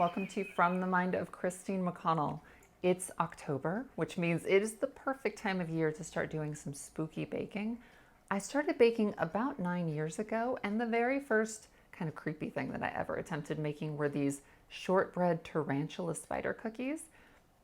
Welcome to From the Mind of Christine McConnell. It's October, which means it is the perfect time of year to start doing some spooky baking. I started baking about 9 years ago, and the very first kind of creepy thing that I ever attempted making were these shortbread tarantula spider cookies.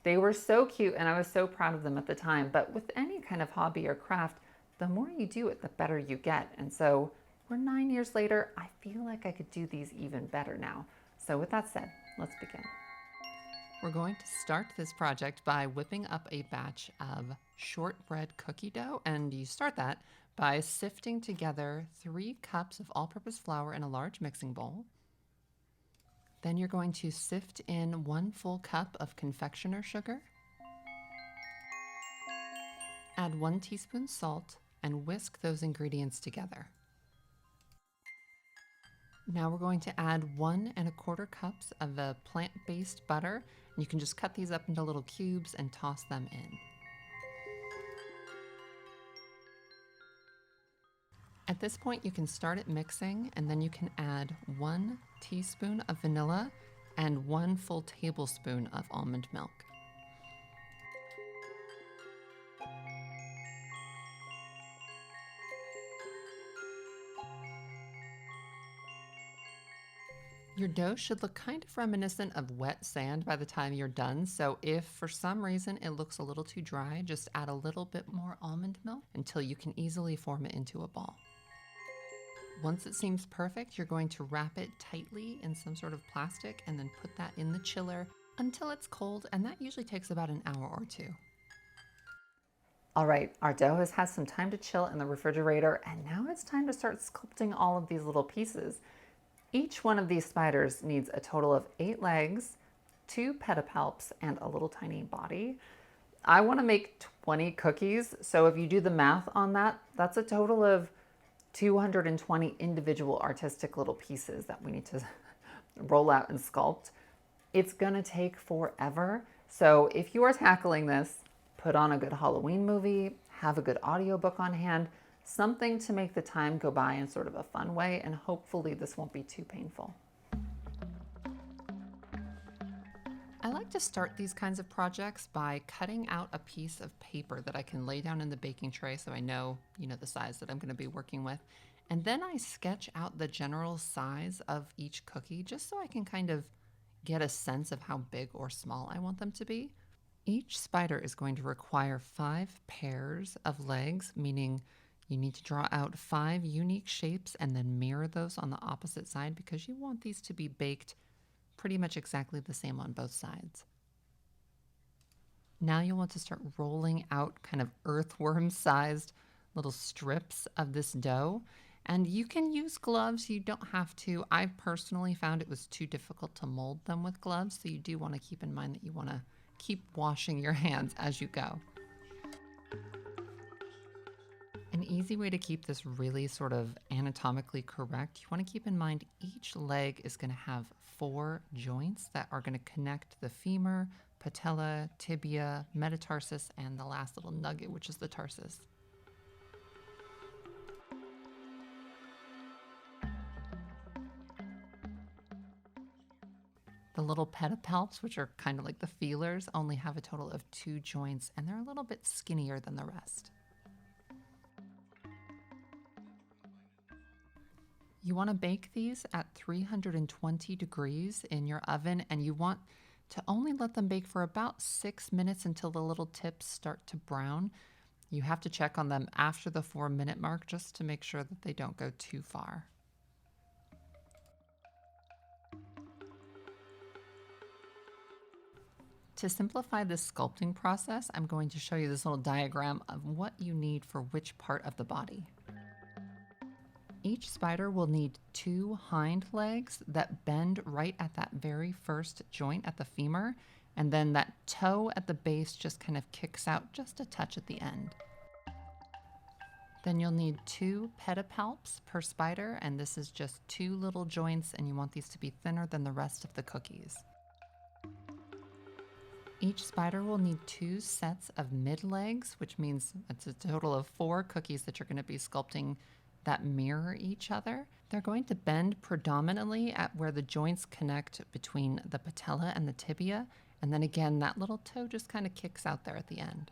They were so cute and I was so proud of them at the time, but with any kind of hobby or craft, the more you do it, the better you get. And so we're 9 years later, I feel like I could do these even better now. So with that said, let's begin. We're going to start this project by whipping up a batch of shortbread cookie dough, and you start that by sifting together 3 cups of all-purpose flour in a large mixing bowl. Then you're going to sift in 1 full cup of confectioner's sugar, add 1 teaspoon salt, and whisk those ingredients together. Now we're going to add 1 1/4 cups of the plant-based butter, and you can just cut these up into little cubes and toss them in. At this point, you can start it mixing, and then you can add 1 teaspoon of vanilla and 1 full tablespoon of almond milk. Your dough should look kind of reminiscent of wet sand by the time you're done, so if for some reason it looks a little too dry, just add a little bit more almond milk until you can easily form it into a ball. Once it seems perfect, you're going to wrap it tightly in some sort of plastic and then put that in the chiller until it's cold, and that usually takes about an hour or 2. All right, our dough has had some time to chill in the refrigerator, and now it's time to start sculpting all of these little pieces. Each one of these spiders needs a total of 8 legs, 2 pedipalps, and a little tiny body. I want to make 20 cookies, so if you do the math on that, that's a total of 220 individual artistic little pieces that we need to roll out and sculpt. It's gonna take forever, so if you are tackling this, put on a good Halloween movie, have a good audiobook on hand, something to make the time go by in sort of a fun way, and hopefully this won't be too painful. I like to start these kinds of projects by cutting out a piece of paper that I can lay down in the baking tray so I know, the size that I'm going to be working with. And then I sketch out the general size of each cookie just so I can kind of get a sense of how big or small I want them to be. Each spider is going to require 5 pairs of legs, meaning you need to draw out 5 unique shapes and then mirror those on the opposite side because you want these to be baked pretty much exactly the same on both sides. Now you'll want to start rolling out kind of earthworm-sized little strips of this dough. And you can use gloves, you don't have to. I personally found it was too difficult to mold them with gloves, so you do want to keep in mind that you want to keep washing your hands as you go. An easy way to keep this really sort of anatomically correct, you want to keep in mind each leg is going to have 4 joints that are going to connect the femur, patella, tibia, metatarsus, and the last little nugget, which is the tarsus. The little pedipalps, which are kind of like the feelers, only have a total of 2 joints, and they're a little bit skinnier than the rest. You want to bake these at 320 degrees in your oven, and you want to only let them bake for about 6 minutes until the little tips start to brown. You have to check on them after the 4-minute mark just to make sure that they don't go too far. To simplify this sculpting process, I'm going to show you this little diagram of what you need for which part of the body. Each spider will need 2 hind legs that bend right at that very first joint at the femur, and then that toe at the base just kind of kicks out just a touch at the end. Then you'll need 2 pedipalps per spider, and this is just 2 little joints, and you want these to be thinner than the rest of the cookies. Each spider will need 2 sets of mid legs, which means it's a total of 4 cookies that you're going to be sculpting that mirror each other. They're going to bend predominantly at where the joints connect between the patella and the tibia, and then again, that little toe just kind of kicks out there at the end.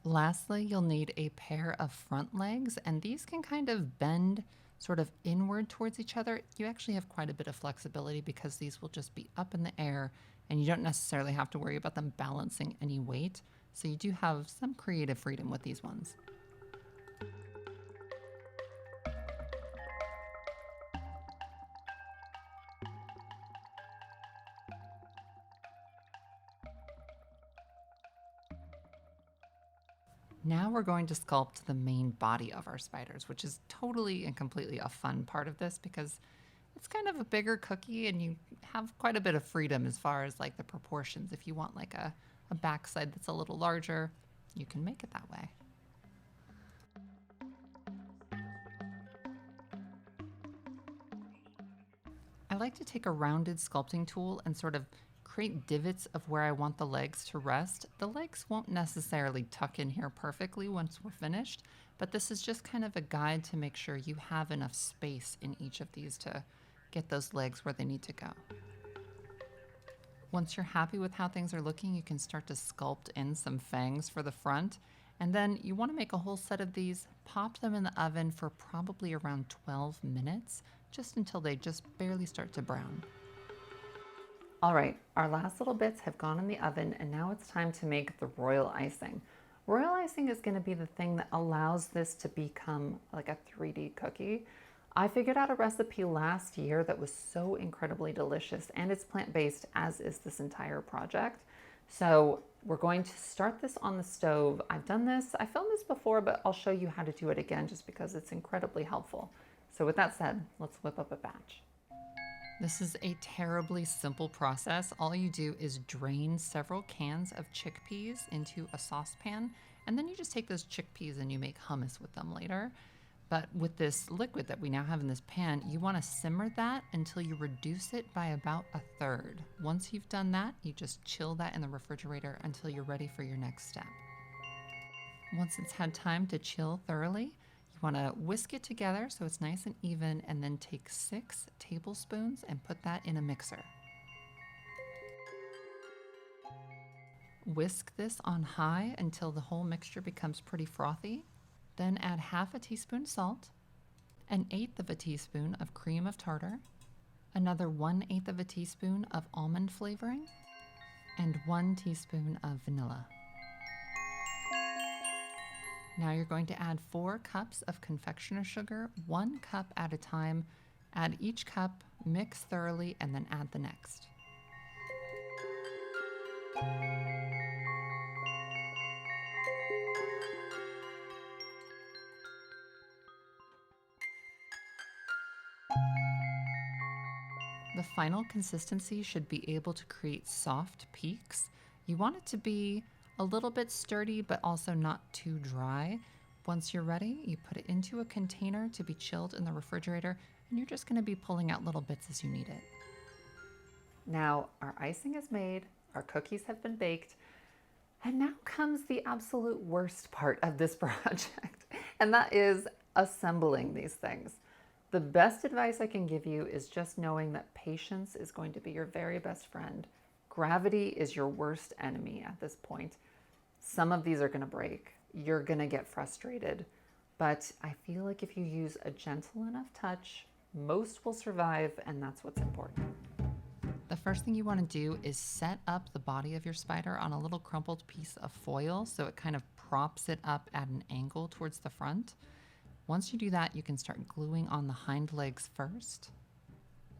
Lastly, you'll need a pair of front legs, and these can kind of bend sort of inward towards each other. You actually have quite a bit of flexibility because these will just be up in the air, and you don't necessarily have to worry about them balancing any weight. So you do have some creative freedom with these ones. Now we're going to sculpt the main body of our spiders, which is totally and completely a fun part of this because it's kind of a bigger cookie and you have quite a bit of freedom as far as like the proportions. If you want like a backside that's a little larger, you can make it that way. I like to take a rounded sculpting tool and sort of create divots of where I want the legs to rest. The legs won't necessarily tuck in here perfectly once we're finished, but this is just kind of a guide to make sure you have enough space in each of these to get those legs where they need to go. Once you're happy with how things are looking, you can start to sculpt in some fangs for the front. And then you want to make a whole set of these, pop them in the oven for probably around 12 minutes, just until they just barely start to brown. All right, our last little bits have gone in the oven, and now it's time to make the royal icing. Royal icing is going to be the thing that allows this to become like a 3D cookie. I figured out a recipe last year that was so incredibly delicious, and it's plant-based, as is this entire project. So we're going to start this on the stove. I've done this, I filmed this before, but I'll show you how to do it again just because it's incredibly helpful. So with that said, let's whip up a batch. This is a terribly simple process. All you do is drain several cans of chickpeas into a saucepan, and then you just take those chickpeas and you make hummus with them later. But with this liquid that we now have in this pan, you want to simmer that until you reduce it by about a third. Once you've done that, you just chill that in the refrigerator until you're ready for your next step. Once it's had time to chill thoroughly, want to whisk it together so it's nice and even, and then take 6 tablespoons and put that in a mixer. Whisk this on high until the whole mixture becomes pretty frothy. Then add half a teaspoon salt, 1/8 of a teaspoon of cream of tartar, another 1/8 of a teaspoon of almond flavoring, and 1 teaspoon of vanilla. Now you're going to add 4 cups of confectioner sugar, 1 cup at a time. Add each cup, mix thoroughly, and then add the next. The final consistency should be able to create soft peaks. You want it to be a little bit sturdy, but also not too dry. Once you're ready, you put it into a container to be chilled in the refrigerator, and you're just going to be pulling out little bits as you need it. Now, our icing is made, our cookies have been baked, and now comes the absolute worst part of this project, and that is assembling these things. The best advice I can give you is just knowing that patience is going to be your very best friend. Gravity is your worst enemy at this point. Some of these are going to break. You're going to get frustrated. But I feel like if you use a gentle enough touch, most will survive, and that's what's important. The first thing you want to do is set up the body of your spider on a little crumpled piece of foil so it kind of props it up at an angle towards the front. Once you do that, you can start gluing on the hind legs first.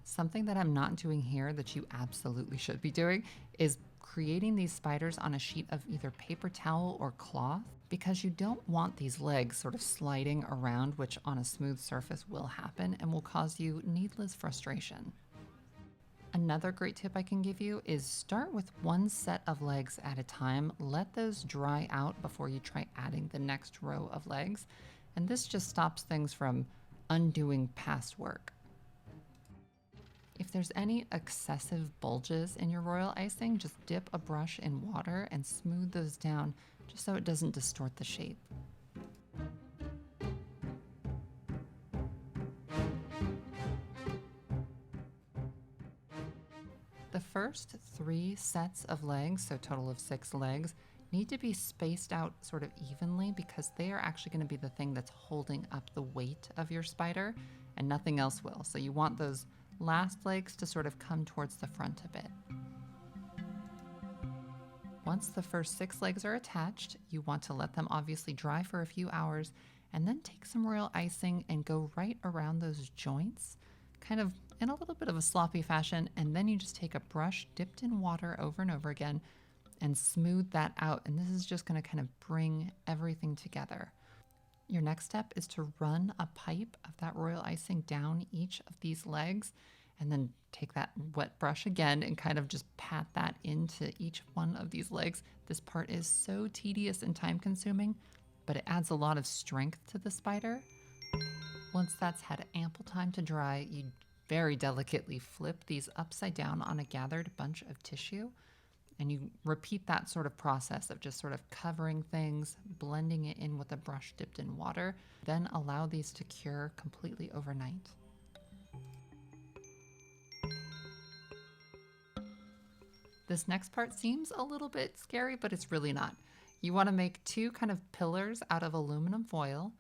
Something that I'm not doing here that you absolutely should be doing is creating these spiders on a sheet of either paper towel or cloth, because you don't want these legs sort of sliding around, which on a smooth surface will happen and will cause you needless frustration. Another great tip I can give you is start with 1 set of legs at a time. Let those dry out before you try adding the next row of legs. And this just stops things from undoing past work. If there's any excessive bulges in your royal icing, just dip a brush in water and smooth those down just so it doesn't distort the shape. first 3 sets of legs, so total of 6 legs, need to be spaced out sort of evenly because they are actually going to be the thing that's holding up the weight of your spider and nothing else will. So you want those last legs to sort of come towards the front a bit. Once the first 6 legs are attached, you want to let them obviously dry for a few hours and then take some royal icing and go right around those joints, kind of in a little bit of a sloppy fashion, and then you just take a brush dipped in water over and over again and smooth that out, and this is just going to kind of bring everything together. Your next step is to run a pipe of that royal icing down each of these legs, and then take that wet brush again and kind of just pat that into each one of these legs. This part is so tedious and time consuming, but it adds a lot of strength to the spider. Once that's had ample time to dry, you very delicately flip these upside down on a gathered bunch of tissue, and you repeat that sort of process of just sort of covering things, blending it in with a brush dipped in water, then allow these to cure completely overnight. This next part seems a little bit scary, but it's really not. You want to make 2 kind of pillars out of aluminum foil.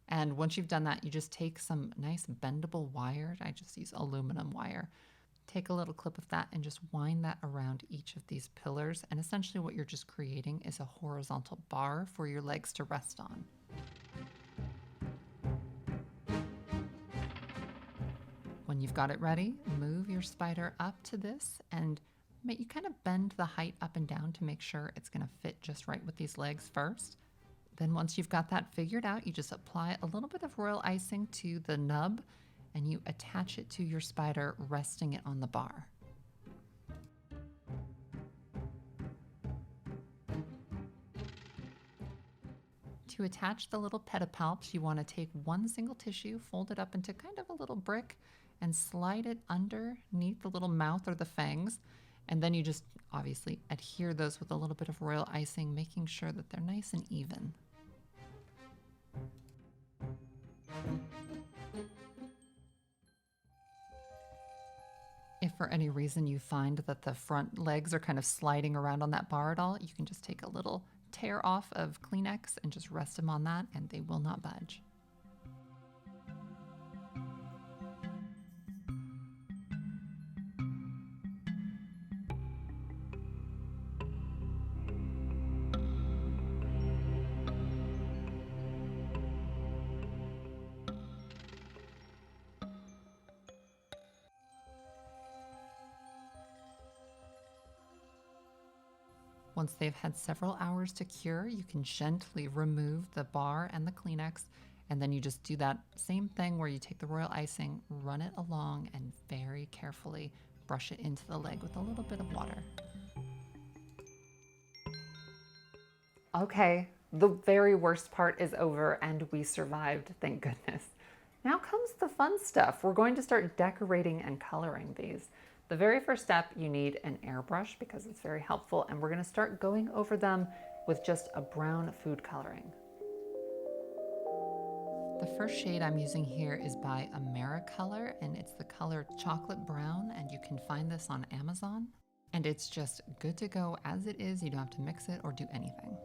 And once you've done that, you just take some nice bendable wire. I just use aluminum wire. Take a little clip of that and just wind that around each of these pillars. And essentially what you're just creating is a horizontal bar for your legs to rest on. When you've got it ready, move your spider up to this and you kind of bend the height up and down to make sure it's going to fit just right with these legs first. Then once you've got that figured out, you just apply a little bit of royal icing to the nub and you attach it to your spider, resting it on the bar. To attach the little pedipalps, you want to take 1 single tissue, fold it up into kind of a little brick, and slide it underneath the little mouth or the fangs. And then you just obviously adhere those with a little bit of royal icing, making sure that they're nice and even. If for any reason you find that the front legs are kind of sliding around on that bar at all, you can just take a little tear off of Kleenex and just rest them on that and they will not budge. Once they've had several hours to cure, you can gently remove the bar and the Kleenex, and then you just do that same thing where you take the royal icing, run it along, and very carefully brush it into the leg with a little bit of water. Okay, the very worst part is over and we survived, thank goodness. Now comes the fun stuff. We're going to start decorating and coloring these. The very first step, you need an airbrush because it's very helpful, and we're going to start going over them with just a brown food coloring. The first shade I'm using here is by AmeriColor, and it's the color Chocolate Brown, and you can find this on Amazon. And it's just good to go as it is. You don't have to mix it or do anything.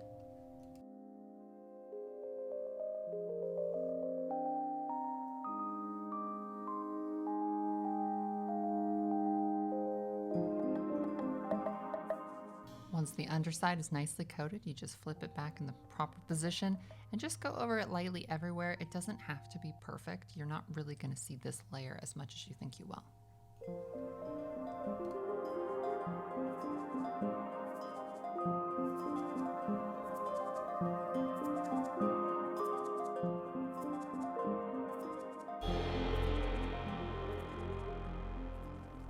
Once the underside is nicely coated, you just flip it back in the proper position and just go over it lightly everywhere. It doesn't have to be perfect. You're not really going to see this layer as much as you think you will.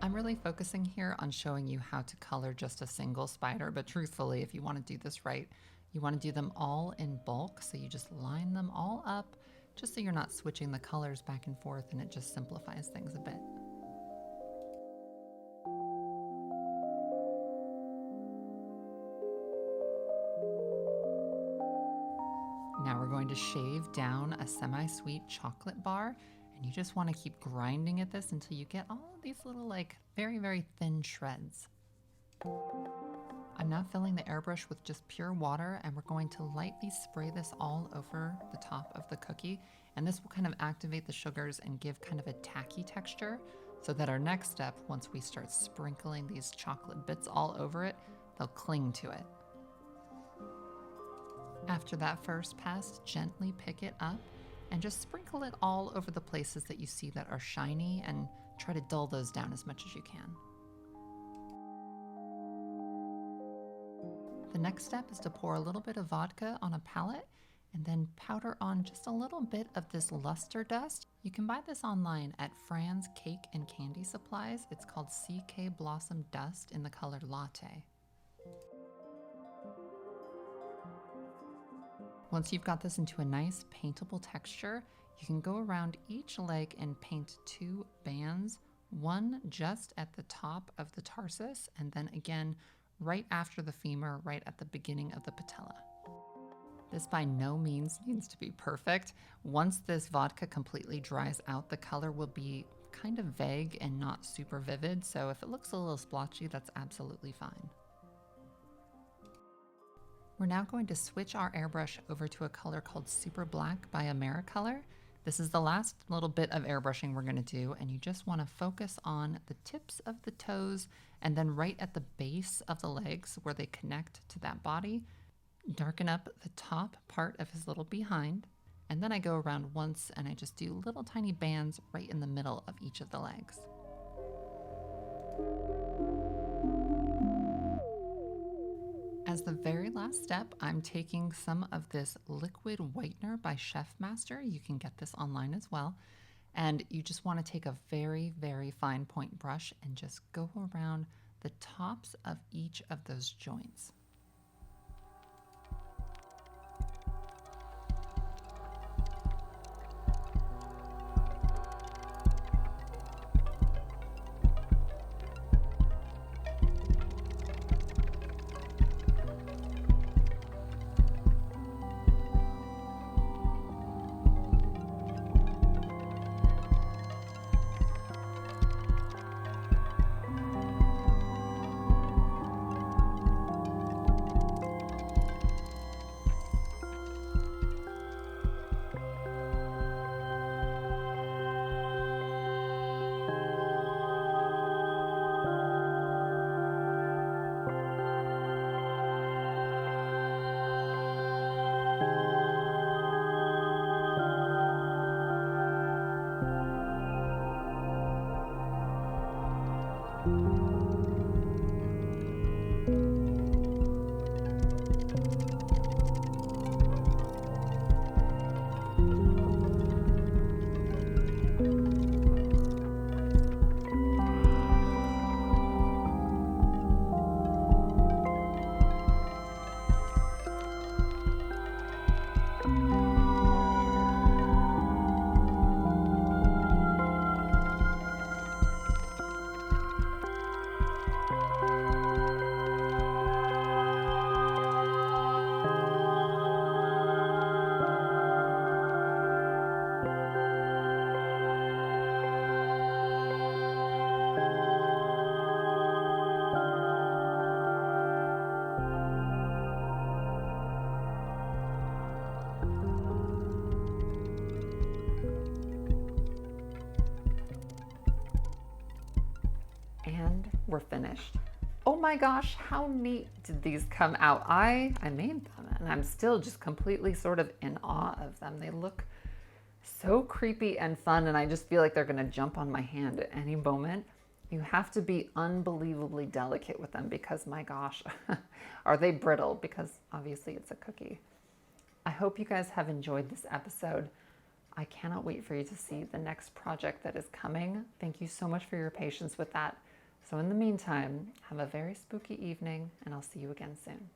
I'm really focusing here on showing you how to color just a single spider, but truthfully, if you want to do this right, you want to do them all in bulk, so you just line them all up, just so you're not switching the colors back and forth, and it just simplifies things a bit. Now we're going to shave down a semi-sweet chocolate bar, and you just want to keep grinding at this until you get all of these little, like, very, very thin shreds. I'm now filling the airbrush with just pure water, and we're going to lightly spray this all over the top of the cookie. And this will kind of activate the sugars and give kind of a tacky texture, so that our next step, once we start sprinkling these chocolate bits all over it, they'll cling to it. After that first pass, gently pick it up and just sprinkle it all over the places that you see that are shiny, and try to dull those down as much as you can. The next step is to pour a little bit of vodka on a palette and then powder on just a little bit of this luster dust. You can buy this online at Fran's Cake and Candy Supplies. It's called CK Blossom Dust in the color Latte. Once you've got this into a nice paintable texture, you can go around each leg and paint 2 bands, one just at the top of the tarsus, and then again right after the femur, right at the beginning of the patella. This by no means needs to be perfect. Once this vodka completely dries out, the color will be kind of vague and not super vivid, so if it looks a little splotchy, that's absolutely fine. We're now going to switch our airbrush over to a color called Super Black by Americolor. This is the last little bit of airbrushing we're going to do, and you just want to focus on the tips of the toes and then right at the base of the legs where they connect to that body. Darken up the top part of his little behind, and then I go around once and I just do little tiny bands right in the middle of each of the legs. As the very last step, I'm taking some of this liquid whitener by Chef Master. You can get this online as well. And you just want to take a very, very fine point brush and just go around the tops of each of those joints. And we're finished. Oh my gosh, how neat did these come out? I made them and I'm still just completely sort of in awe of them. They look so creepy and fun, and I just feel like they're gonna jump on my hand at any moment. You have to be unbelievably delicate with them because my gosh, are they brittle, because obviously it's a cookie. I hope you guys have enjoyed this episode. I cannot wait for you to see the next project that is coming. Thank you so much for your patience with that. So in the meantime, have a very spooky evening, and I'll see you again soon.